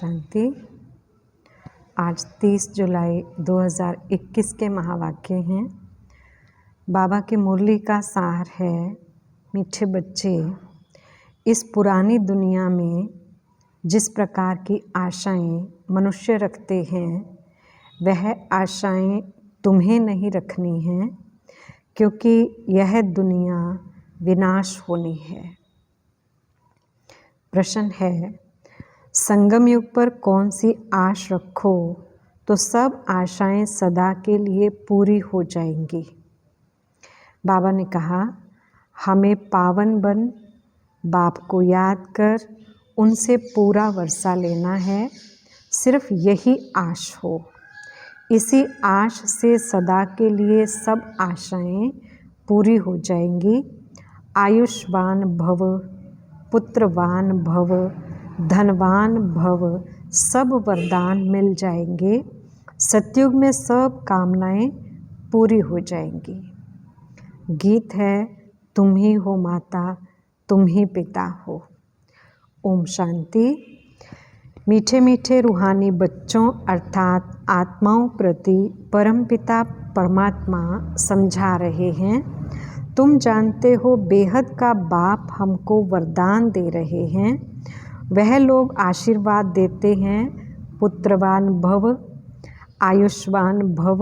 शांति। आज 30 जुलाई 2021 के महावाक्य हैं। बाबा की मुरली का सार है, मीठे बच्चे, इस पुरानी दुनिया में जिस प्रकार की आशाएं मनुष्य रखते हैं वह आशाएं तुम्हें नहीं रखनी हैं, क्योंकि यह दुनिया विनाश होनी है। प्रश्न है, संगम युग पर कौन सी आश रखो तो सब आशाएं सदा के लिए पूरी हो जाएंगी। बाबा ने कहा, हमें पावन बन बाप को याद कर उनसे पूरा वर्षा लेना है। सिर्फ यही आश हो। इसी आश से सदा के लिए सब आशाएं पूरी हो जाएंगी। आयुष्मान भव, पुत्रवान भव, धनवान भव, सब वरदान मिल जाएंगे। सतयुग में सब कामनाएं पूरी हो जाएंगी। गीत है, तुम ही हो माता, तुम ही पिता हो। ओम शांति। मीठे मीठे रूहानी बच्चों अर्थात आत्माओं प्रति परमपिता परमात्मा समझा रहे हैं, तुम जानते हो बेहद का बाप हमको वरदान दे रहे हैं। वह लोग आशीर्वाद देते हैं, पुत्रवान भव, आयुष्मान भव,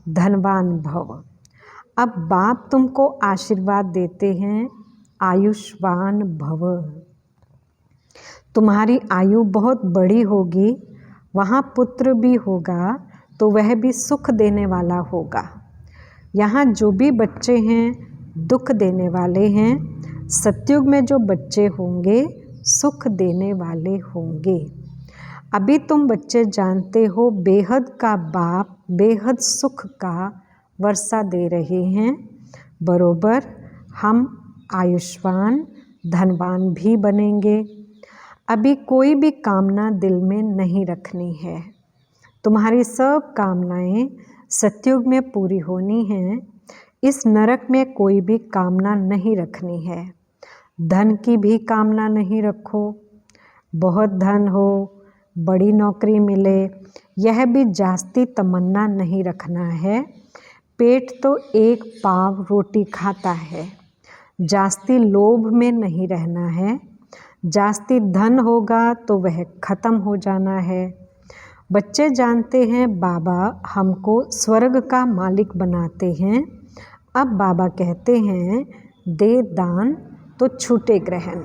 धनवान भव। अब बाप तुमको आशीर्वाद देते हैं, आयुष्मान भव। तुम्हारी आयु बहुत बड़ी होगी, वहाँ पुत्र भी होगा तो वह भी सुख देने वाला होगा। यहाँ जो भी बच्चे हैं दुख देने वाले हैं। सतयुग में जो बच्चे होंगे सुख देने वाले होंगे। अभी तुम बच्चे जानते हो बेहद का बाप बेहद सुख का वर्षा दे रहे हैं। बरोबर हम आयुष्मान धनवान भी बनेंगे। अभी कोई भी कामना दिल में नहीं रखनी है। तुम्हारी सब कामनाएं सतयुग में पूरी होनी हैं। इस नरक में कोई भी कामना नहीं रखनी है। धन की भी कामना नहीं रखो। बहुत धन हो, बड़ी नौकरी मिले, यह भी जास्ती तमन्ना नहीं रखना है। पेट तो एक पाव रोटी खाता है। जास्ती लोभ में नहीं रहना है। जास्ती धन होगा तो वह खत्म हो जाना है। बच्चे जानते हैं बाबा हमको स्वर्ग का मालिक बनाते हैं। अब बाबा कहते हैं, दे दान तो छूटे ग्रहण।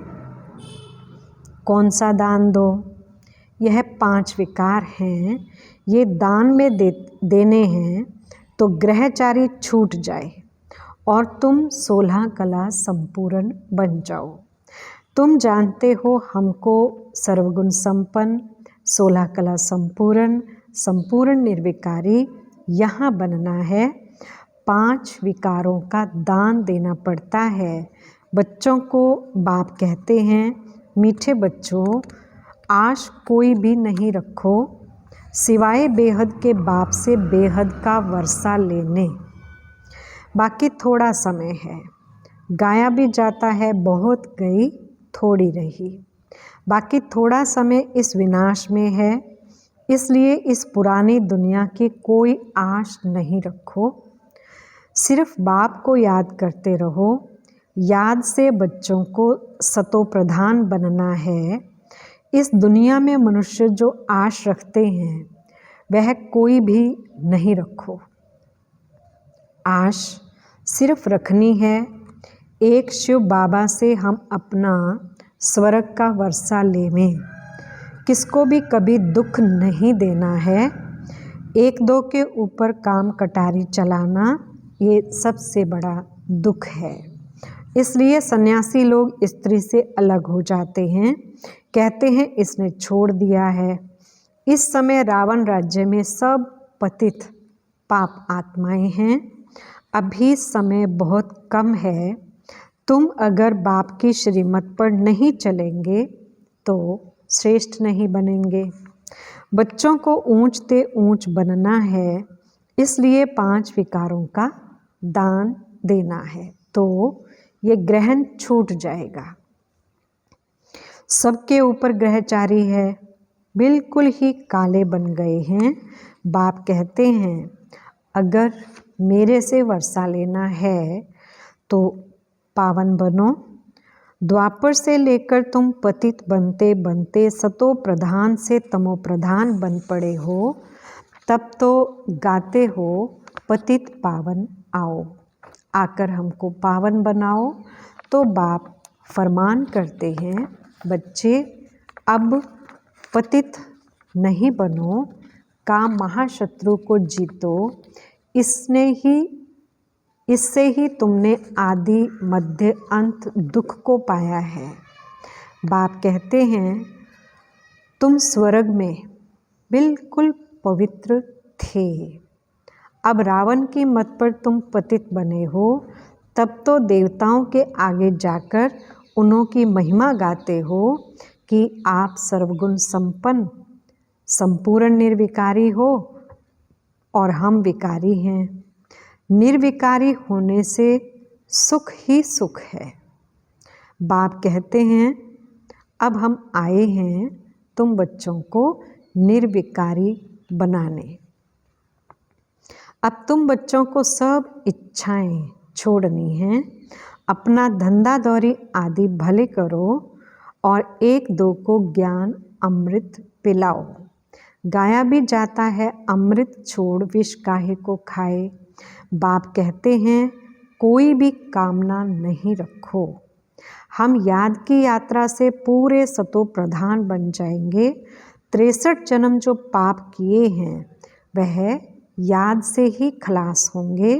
कौन सा दान दो? यह 5 विकार हैं, ये दान में देने हैं तो ग्रहचारी छूट जाए और तुम 16 कला संपूर्ण बन जाओ। तुम जानते हो हमको सर्वगुण संपन्न, 16 कला संपूर्ण, संपूर्ण निर्विकारी यहाँ बनना है। 5 विकारों का दान देना पड़ता है। बच्चों को बाप कहते हैं, मीठे बच्चों, आश कोई भी नहीं रखो सिवाय बेहद के बाप से बेहद का वर्षा लेने। बाकी थोड़ा समय है, गाया भी जाता है, बहुत गई थोड़ी रही। बाकी थोड़ा समय इस विनाश में है, इसलिए इस पुरानी दुनिया की कोई आश नहीं रखो। सिर्फ बाप को याद करते रहो। याद से बच्चों को सतो प्रधान बनना है। इस दुनिया में मनुष्य जो आश रखते हैं वह कोई भी नहीं रखो। आश सिर्फ रखनी है एक शिव बाबा से हम अपना स्वर्ग का वर्षा लेवें। किसको भी कभी दुख नहीं देना है। 1-2 के ऊपर काम कटारी चलाना ये सबसे बड़ा दुख है। इसलिए सन्यासी लोग स्त्री से अलग हो जाते हैं, कहते हैं इसने छोड़ दिया है। इस समय रावण राज्य में सब पतित पाप आत्माएं हैं। अभी समय बहुत कम है। तुम अगर बाप की श्रीमत पर नहीं चलेंगे तो श्रेष्ठ नहीं बनेंगे। बच्चों को ऊंचते ऊंच बनना है, इसलिए 5 विकारों का दान देना है तो ये ग्रहण छूट जाएगा। सबके ऊपर ग्रहचारी है, बिल्कुल ही काले बन गए हैं। बाप कहते हैं अगर मेरे से वर्षा लेना है तो पावन बनो। द्वापर से लेकर तुम पतित बनते बनते सतो प्रधान से तमो प्रधान बन पड़े हो, तब तो गाते हो पतित पावन आओ, आकर हमको पावन बनाओ। तो बाप फरमान करते हैं बच्चे अब पतित नहीं बनो, काम महाशत्रु को जीतो। इससे ही तुमने आदि मध्य अंत दुख को पाया है। बाप कहते हैं तुम स्वर्ग में बिल्कुल पवित्र थे, अब रावण की मत पर तुम पतित बने हो, तब तो देवताओं के आगे जाकर उन्हों की महिमा गाते हो कि आप सर्वगुण संपन्न संपूर्ण निर्विकारी हो और हम विकारी हैं। निर्विकारी होने से सुख ही सुख है। बाप कहते हैं अब हम आए हैं तुम बच्चों को निर्विकारी बनाने। अब तुम बच्चों को सब इच्छाएं छोड़नी हैं, अपना धंधा दौरी आदि भले करो और एक दो को ज्ञान अमृत पिलाओ। गाया भी जाता है अमृत छोड़ विष काहे को खाए। बाप कहते हैं कोई भी कामना नहीं रखो, हम याद की यात्रा से पूरे सतो प्रधान बन जाएंगे। 63 जन्म जो पाप किए हैं वह याद से ही खलास होंगे।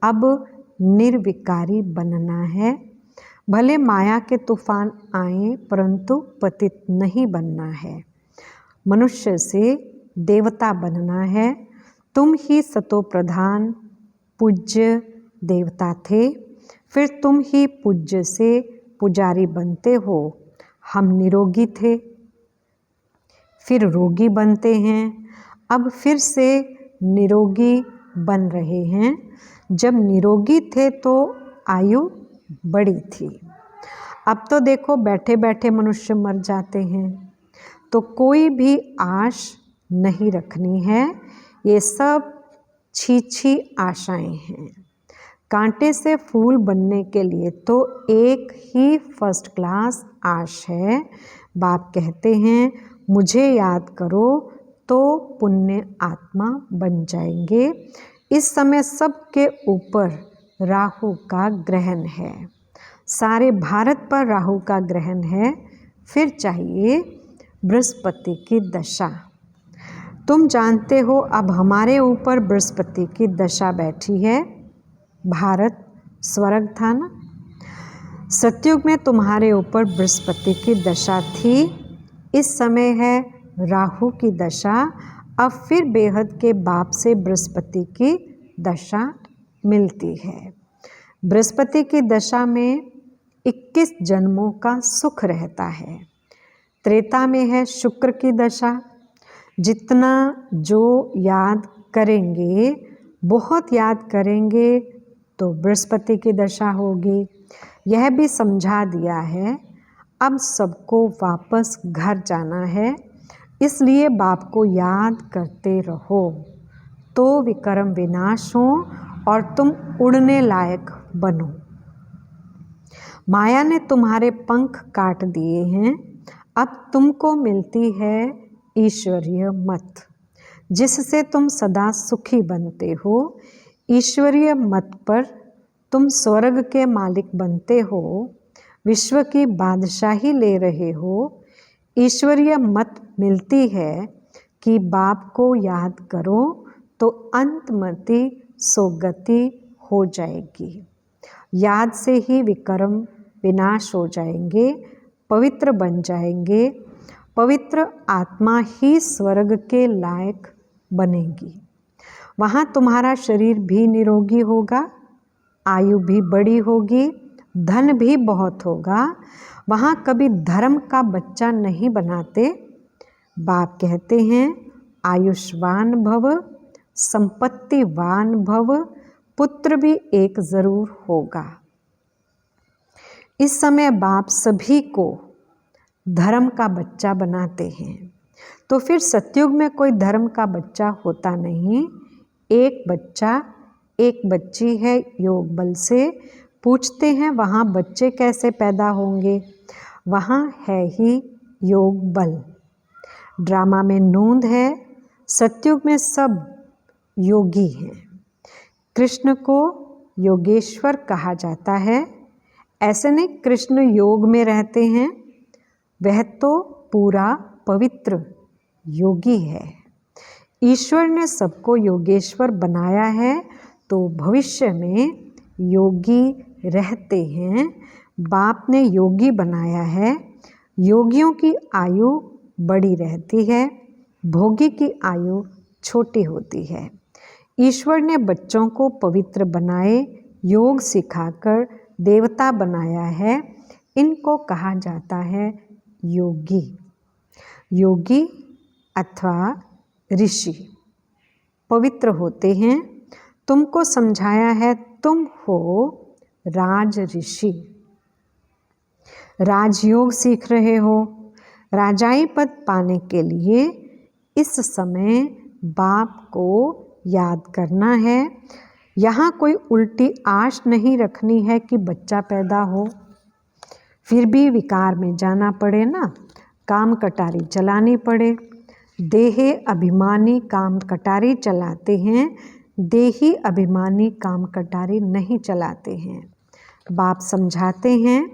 अब निर्विकारी बनना है, भले माया के तूफान आए परंतु पतित नहीं बनना है। मनुष्य से देवता बनना है। तुम ही सतो प्रधान पूज्य देवता थे, फिर तुम ही पूज्य से पुजारी बनते हो। हम निरोगी थे फिर रोगी बनते हैं, अब फिर से निरोगी बन रहे हैं। जब निरोगी थे तो आयु बड़ी थी, अब तो देखो बैठे बैठे मनुष्य मर जाते हैं। तो कोई भी आश नहीं रखनी है, ये सब छी आशाएं हैं। कांटे से फूल बनने के लिए तो एक ही फर्स्ट क्लास आश है। बाप कहते हैं मुझे याद करो तो पुण्य आत्मा बन जाएंगे। इस समय सबके ऊपर राहु का ग्रहण है, सारे भारत पर राहु का ग्रहण है। फिर चाहिए बृहस्पति की दशा। तुम जानते हो अब हमारे ऊपर बृहस्पति की दशा बैठी है। भारत स्वर्ग था ना, सतयुग में तुम्हारे ऊपर बृहस्पति की दशा थी, इस समय है राहु की दशा। अब फिर बेहद के बाप से बृहस्पति की दशा मिलती है। बृहस्पति की दशा में 21 जन्मों का सुख रहता है। त्रेता में है शुक्र की दशा, जितना जो याद करेंगे, बहुत याद करेंगे तो बृहस्पति की दशा होगी। यह भी समझा दिया है अब सबको वापस घर जाना है, इसलिए बाप को याद करते रहो तो विक्रम विनाश हो और तुम उड़ने लायक बनो। माया ने तुम्हारे पंख काट दिए हैं, अब तुमको मिलती है ईश्वरीय मत, जिससे तुम सदा सुखी बनते हो। ईश्वरीय मत पर तुम स्वर्ग के मालिक बनते हो, विश्व की बादशाही ले रहे हो। ईश्वरीय मत मिलती है कि बाप को याद करो तो अंतमति सोगति हो जाएगी। याद से ही विक्रम विनाश हो जाएंगे, पवित्र बन जाएंगे। पवित्र आत्मा ही स्वर्ग के लायक बनेगी। वहाँ तुम्हारा शरीर भी निरोगी होगा, आयु भी बड़ी होगी, धन भी बहुत होगा। वहाँ कभी धर्म का बच्चा नहीं बनाते। बाप कहते हैं आयुष्वान भव, संपत्तिवान भव, पुत्र भी एक जरूर होगा। इस समय बाप सभी को धर्म का बच्चा बनाते हैं। तो फिर सतयुग में कोई धर्म का बच्चा होता नहीं। एक बच्चा, एक बच्ची है योग बल से। पूछते हैं वहाँ बच्चे कैसे पैदा होंगे? वहाँ है ही योग बल। ड्रामा में नूंद है, सतयुग में सब योगी हैं। कृष्ण को योगेश्वर कहा जाता है। ऐसे नहीं कृष्ण योग में रहते हैं, वह तो पूरा पवित्र योगी है। ईश्वर ने सबको योगेश्वर बनाया है, तो भविष्य में योगी रहते हैं। बाप ने योगी बनाया है। योगियों की आयु बड़ी रहती है, भोगी की आयु छोटी होती है। ईश्वर ने बच्चों को पवित्र बनाए, योग सिखाकर देवता बनाया है। इनको कहा जाता है योगी। योगी अथवा ऋषि पवित्र होते हैं। तुमको समझाया है तुम हो राज ऋषि। राजयोग सीख रहे हो। राजाई पद पाने के लिए इस समय बाप को याद करना है। यहाँ कोई उल्टी आश नहीं रखनी है कि बच्चा पैदा हो, फिर भी विकार में जाना पड़े ना, काम कटारी चलानी पड़े। देहे अभिमानी काम कटारी चलाते हैं, देही अभिमानी काम कटारी नहीं चलाते हैं। बाप समझाते हैं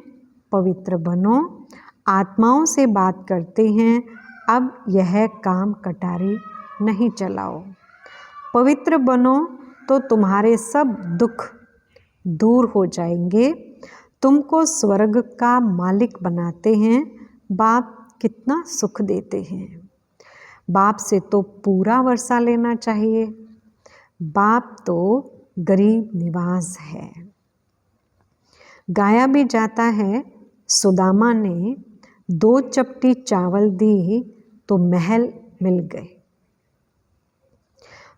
पवित्र बनो, आत्माओं से बात करते हैं, अब यह काम कटारी नहीं चलाओ। पवित्र बनो तो तुम्हारे सब दुख दूर हो जाएंगे। तुमको स्वर्ग का मालिक बनाते हैं। बाप कितना सुख देते हैं। बाप से तो पूरा वर्षा लेना चाहिए। बाप तो गरीब निवास है। गाया भी जाता है, सुदामा ने 2 चपटी चावल दी तो महल मिल गए।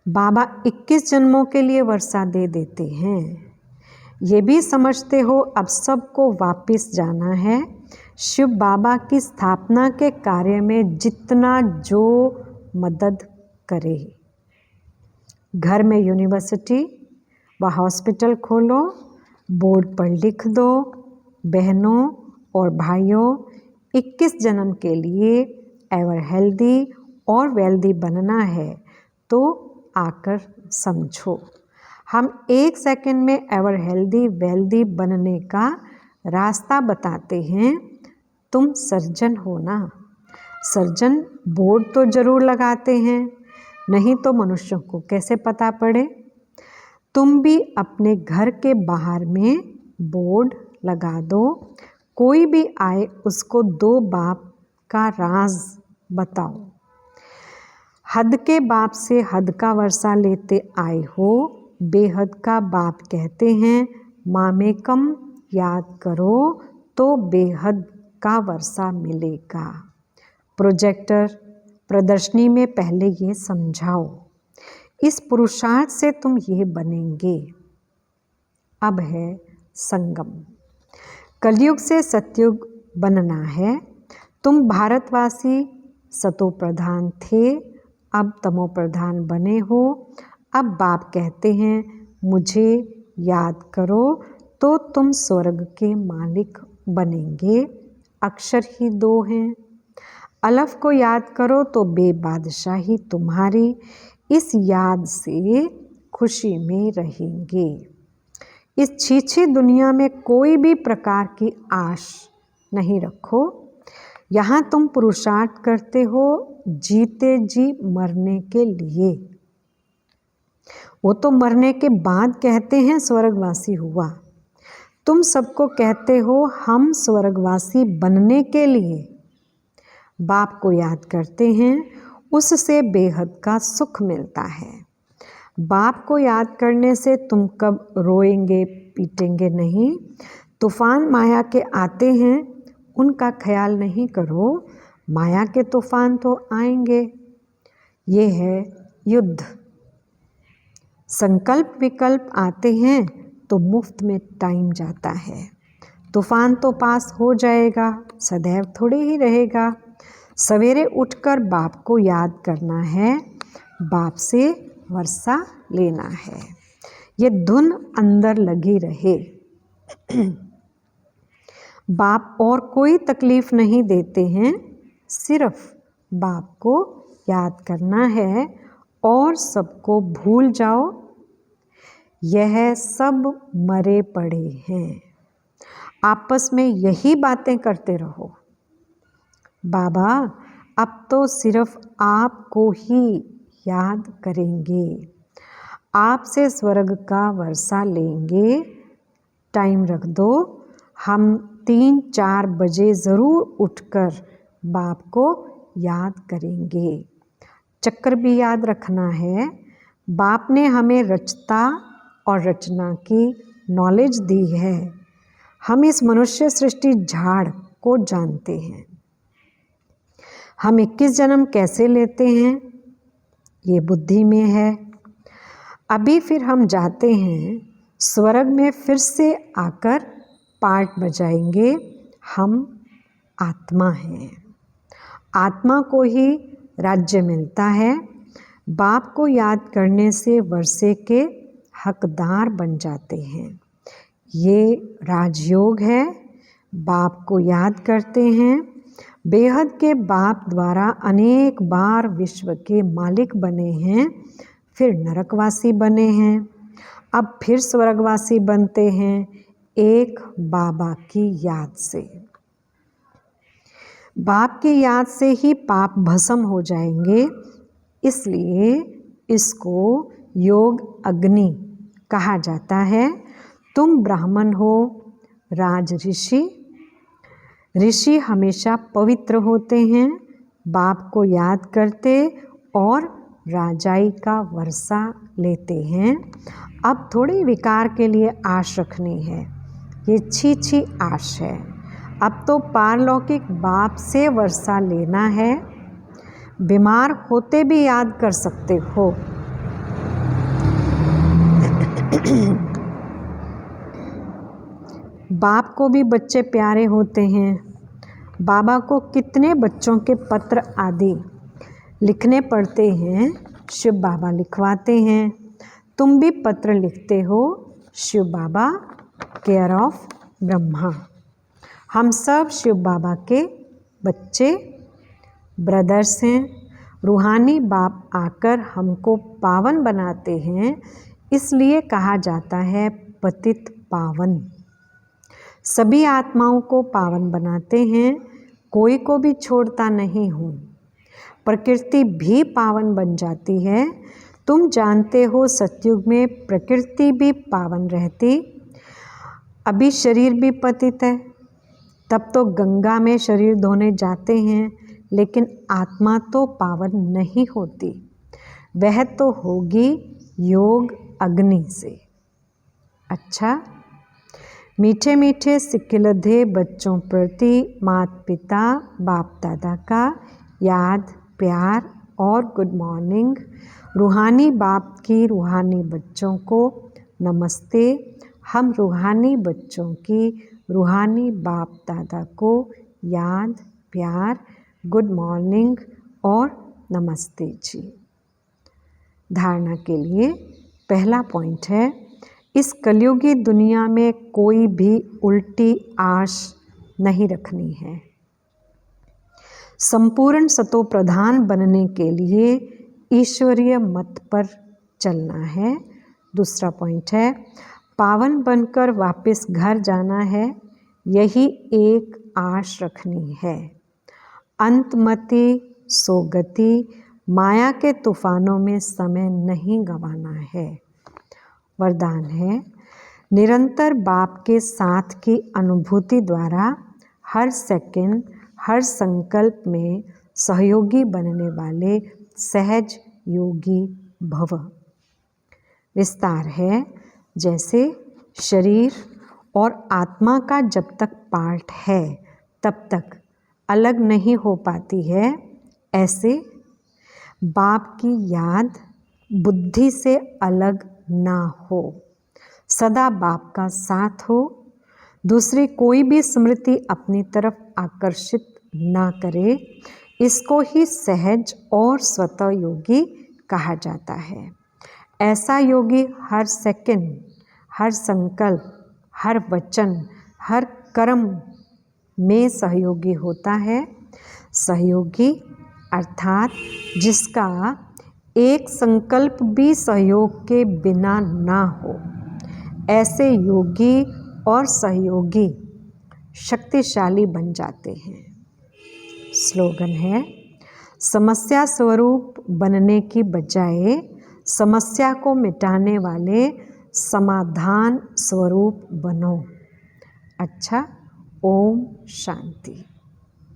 बाबा 21 जन्मों के लिए वर्षा दे देते हैं। ये भी समझते हो अब सबको वापस जाना है। शिव बाबा की स्थापना के कार्य में जितना जो मदद करे। घर में यूनिवर्सिटी व हॉस्पिटल खोलो, बोर्ड पर लिख दो, बहनों और भाइयों 21 जन्म के लिए एवर हेल्दी और वेल्दी बनना है तो आकर समझो। हम 1 सेकंड में एवर हेल्दी वेल्दी बनने का रास्ता बताते हैं। तुम सर्जन हो ना। सर्जन बोर्ड तो जरूर लगाते हैं, नहीं तो मनुष्यों को कैसे पता पड़े। तुम भी अपने घर के बाहर में बोर्ड लगा दो। कोई भी आए उसको 2 बाप का राज बताओ। हद के बाप से हद का वर्षा लेते आए हो। बेहद का बाप कहते हैं मामेकम याद करो तो बेहद का वर्षा मिलेगा। प्रोजेक्टर प्रदर्शनी में पहले ये समझाओ। इस पुरुषार्थ से तुम ये बनेंगे। अब है संगम। कलयुग से सतयुग बनना है। तुम भारतवासी सतो प्रधान थे, अब तमो प्रधान बने हो। अब बाप कहते हैं मुझे याद करो तो तुम स्वर्ग के मालिक बनेंगे। अक्षर ही 2 हैं। अलफ को याद करो तो बेबादशाही तुम्हारी। इस याद से खुशी में रहेंगे। इस छीछी दुनिया में कोई भी प्रकार की आश नहीं रखो। यहाँ तुम पुरुषार्थ करते हो जीते जी मरने के लिए। वो तो मरने के बाद कहते हैं स्वर्गवासी हुआ। तुम सबको कहते हो हम स्वर्गवासी बनने के लिए बाप को याद करते हैं, उससे बेहद का सुख मिलता है। बाप को याद करने से तुम कब रोएंगे पीटेंगे नहीं। तूफान माया के आते हैं, उनका ख्याल नहीं करो। माया के तूफान तो आएंगे। ये है युद्ध। संकल्प विकल्प आते हैं तो मुफ्त में टाइम जाता है। तूफान तो पास हो जाएगा, सदैव थोड़े ही रहेगा। सवेरे उठकर बाप को याद करना है, बाप से वर्षा लेना है। ये धुन अंदर लगी रहे। बाप और कोई तकलीफ नहीं देते हैं, सिर्फ बाप को याद करना है और सबको भूल जाओ। यह सब मरे पड़े हैं, आपस में यही बातें करते रहो। बाबा अब तो सिर्फ आपको ही याद करेंगे, आपसे स्वर्ग का वर्षा लेंगे। टाइम रख दो, हम 3-4 बजे ज़रूर उठकर बाप को याद करेंगे। चक्र भी याद रखना है। बाप ने हमें रचता और रचना की नॉलेज दी है। हम इस मनुष्य सृष्टि झाड़ को जानते हैं। हम 21 जन्म कैसे लेते हैं, ये बुद्धि में है। अभी फिर हम जाते हैं स्वर्ग में, फिर से आकर पार्ट बजाएंगे। हम आत्मा हैं, आत्मा को ही राज्य मिलता है। बाप को याद करने से वर्षे के हकदार बन जाते हैं। ये राजयोग है। बाप को याद करते हैं। बेहद के बाप द्वारा अनेक बार विश्व के मालिक बने हैं, फिर नरकवासी बने हैं, अब फिर स्वर्गवासी बनते हैं, एक बाबा की याद से। बाप की याद से ही पाप भस्म हो जाएंगे, इसलिए इसको योग अग्नि कहा जाता है। तुम ब्राह्मण हो, राज ऋषि। ऋषि हमेशा पवित्र होते हैं, बाप को याद करते और राजाई का वर्षा लेते हैं। अब थोड़ी विकार के लिए आश रखनी है, ये छी आश है। अब तो पारलौकिक बाप से वर्षा लेना है। बीमार होते भी याद कर सकते हो। बाप को भी बच्चे प्यारे होते हैं। बाबा को कितने बच्चों के पत्र आदि लिखने पड़ते हैं, शिव बाबा लिखवाते हैं। तुम भी पत्र लिखते हो, शिव बाबा केयर ऑफ ब्रह्मा। हम सब शिव बाबा के बच्चे ब्रदर्स हैं। रूहानी बाप आकर हमको पावन बनाते हैं, इसलिए कहा जाता है पतित पावन। सभी आत्माओं को पावन बनाते हैं, कोई को भी छोड़ता नहीं हूँ। प्रकृति भी पावन बन जाती है। तुम जानते हो सतयुग में प्रकृति भी पावन रहती, अभी शरीर भी पतित है। तब तो गंगा में शरीर धोने जाते हैं, लेकिन आत्मा तो पावन नहीं होती, वह तो होगी योग अग्नि से। अच्छा, मीठे मीठे सिक्किलधे बच्चों प्रति माता पिता बाप दादा का याद, प्यार और गुड मॉर्निंग। रूहानी बाप की रूहानी बच्चों को नमस्ते। हम रूहानी बच्चों की रूहानी बाप दादा को याद, प्यार, गुड मॉर्निंग और नमस्ते जी। धारणा के लिए पहला पॉइंट है, इस कलयुगी दुनिया में कोई भी उल्टी आश नहीं रखनी है। संपूर्ण सतो प्रधान बनने के लिए ईश्वरीय मत पर चलना है। दूसरा पॉइंट है, पावन बनकर वापस घर जाना है, यही एक आश रखनी है। अंतमति सोगति, माया के तूफानों में समय नहीं गंवाना है। वरदान है, निरंतर बाप के साथ की अनुभूति द्वारा हर सेकंड, हर संकल्प में सहयोगी बनने वाले सहज योगी भव। विस्तार है, जैसे शरीर और आत्मा का जब तक पार्ट है तब तक अलग नहीं हो पाती है, ऐसे बाप की याद बुद्धि से अलग ना हो, सदा बाप का साथ हो। दूसरी कोई भी स्मृति अपनी तरफ आकर्षित ना करे, इसको ही सहज और स्वतः योगी कहा जाता है। ऐसा योगी हर सेकंड, हर संकल्प, हर वचन, हर कर्म में सहयोगी होता है। सहयोगी अर्थात जिसका एक संकल्प भी सहयोग के बिना ना हो। ऐसे योगी और सहयोगी शक्तिशाली बन जाते हैं। स्लोगन है, समस्या स्वरूप बनने की बजाय समस्या को मिटाने वाले समाधान स्वरूप बनो। अच्छा, ओम शांति।